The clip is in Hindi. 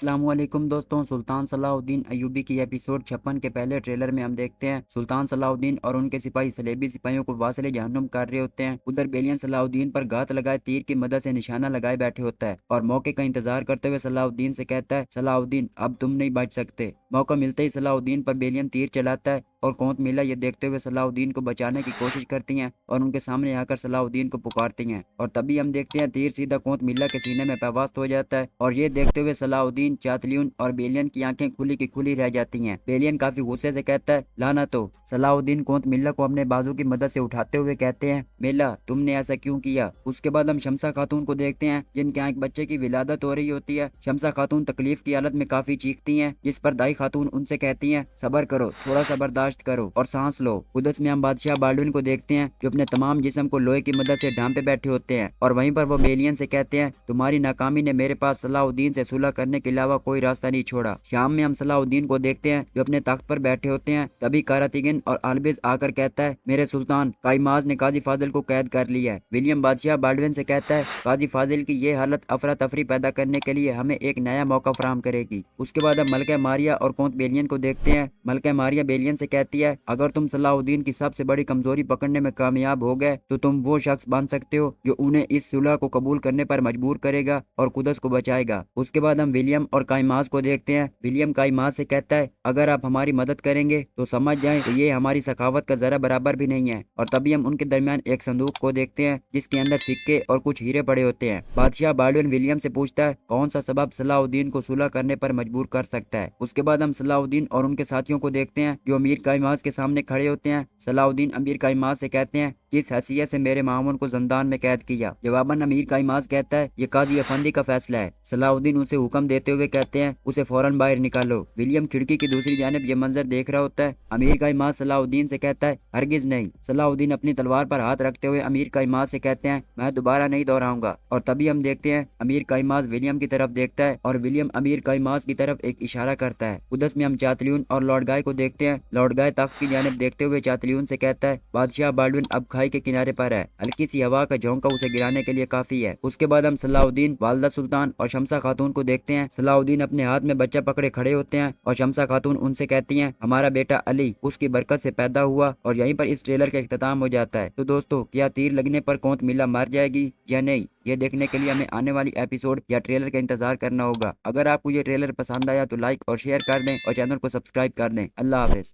अस्सलामुअलैकुम दोस्तों, सुल्तान सलाहुद्दीन अय्यूबी की एपिसोड 56 के पहले ट्रेलर में हम देखते हैं सुल्तान सलाहुद्दीन और उनके सिपाही सलेबी सिपाहियों को वासिले जहन्नुम कर रहे होते हैं। उधर बेलियन सलाहुद्दीन पर घात लगाए तीर की मदद से निशाना लगाए बैठे होता है और मौके का इंतजार करते हुए सलाहुद्दीन से कहता है, सलाहुद्दीन अब तुम नहीं बच सकते। मौका मिलते ही सलाहुद्दीन पर बेलियन तीर चलाता है और कौंत मिला ये देखते हुए सलाहुद्दीन को बचाने की कोशिश करती हैं और उनके सामने आकर सलाहुद्दीन को पुकारती हैं। और तभी हम देखते हैं तीर सीधा कौंत मिला के सीने में पेवस्त हो जाता है और ये देखते हुए सलाहुद्दीन, चातलियून और बेलियन की आंखें खुली की खुली रह जाती हैं। बेलियन काफी गुस्से से कहता है, लानत हो। सलाहुद्दीन कौंत मिल्ला को अपने बाजू की मदद से उठाते हुए कहते हैं, मिल्ला तुमने ऐसा क्यों किया। उसके बाद हम शमसा खातून को देखते हैं जिनके यहाँ एक बच्चे की विलादत हो रही होती है। शमसा खातून तकलीफ की हालत में काफी चीखती हैं, जिस पर दाई खातून उनसे कहती हैं, सबर करो, थोड़ा सा बर्दाश्त करो और सांस लो। उधर में हम बादशाह बाल्डविन को देखते हैं जो अपने तमाम जिस्म को लोहे की मदद से ढांपे बैठे होते हैं और वहीं पर वो बेलियन से कहते हैं, तुम्हारी नाकामी ने मेरे पास सलाहुद्दीन से सुलह करने के अलावा कोई रास्ता नहीं छोड़ा। शाम में हम सलाहुद्दीन को देखते हैं जो अपने तख्त पर बैठे होते हैं। तभी कारातिगिन और आलबिस आकर कहता है, मेरे सुल्तान, काइमाज ने काजी फाजिल को कैद कर लिया है। विलियम बादशाह बाल्डविन से कहता है, काजी फाजिल की ये हालत अफरा तफरी पैदा करने के लिए हमें एक नया मौका फराहम करेगी। उसके बाद हम मलका मारिया और कौंत बेलियन को देखते हैं। मलका मारिया बेलियन से कहती है, अगर तुम सलाहुद्दीन की सबसे बड़ी कमजोरी पकड़ने में कामयाब हो गए तो तुम वो शख्स बन सकते हो जो उन्हें इस सुलह को कबूल करने पर मजबूर करेगा और कुदस को बचाएगा। उसके बाद हम विलियम और काइमाज को देखते हैं। विलियम काइमाज से कहता है, अगर आप हमारी मदद करेंगे तो समझ जाएं कि ये हमारी सखावत का जरा बराबर भी नहीं है। और तभी हम उनके दरमियान एक संदूक को देखते हैं जिसके अंदर सिक्के और कुछ हीरे पड़े होते हैं। बादशाह बाल्डविन विलियम से पूछता है, कौन सा सबब सलाहुद्दीन को सुलह करने पर मजबूर कर सकता है। उसके बाद हम सलाहुद्दीन और उनके साथियों को देखते हैं जो अमीर काइमाज के सामने खड़े होते हैं। सलाहुद्दीन अमीर काइमाज से कहते हैं, किस हैसियत से मेरे मामून को जंदान में कैद किया। जवाबन अमीर काइमाज कहता है, ये काजी अफंदी का फैसला है। सलाहुद्दीन उसे हुक्म देते हुए कहते हैं, उसे फौरन बाहर निकालो। विलियम खिड़की की दूसरी जानिब ये मंजर देख रहा होता है। अमीर काइमाज सलाहुद्दीन से कहता है, हरगिज नहीं। सलाहुद्दीन अपनी तलवार पर हाथ रखते हुए अमीर काइमाज से कहते हैं, मैं दोबारा नहीं दोहराऊंगा। और तभी हम देखते हैं अमीर काइमाज विलियम की तरफ देखता है और विलियम अमीर काइमाज की तरफ एक इशारा करता है। उधर में हम चातलियून और लॉर्ड गाय को देखते हैं। लॉर्ड गाय तख्त की जानिब देखते हुए चातलियून से कहता है, बादशाह बाल्डविन अब खाई के किनारे पर है, हल्की सी हवा का झोंका उसे गिराने के लिए काफी है। उसके बाद हम सलाहुद्दीन, वालदा सुल्तान और शमसा खातून को देखते हैं। सलाहुद्दीन अपने हाथ में बच्चा पकड़े खड़े होते हैं और शमसा खातून उनसे कहती हैं, हमारा बेटा अली उसकी बरकत से पैदा हुआ। और यहीं पर इस ट्रेलर का इख्तिताम हो जाता है। तो दोस्तों, क्या तीर लगने पर कौंत मिला मर जाएगी या नहीं, ये देखने के लिए हमें आने वाली एपिसोड या ट्रेलर का इंतजार करना होगा। अगर आपको ये ट्रेलर पसंद आया तो लाइक और शेयर कर दें और चैनल को सब्सक्राइब कर दें। अल्लाह हाफिज।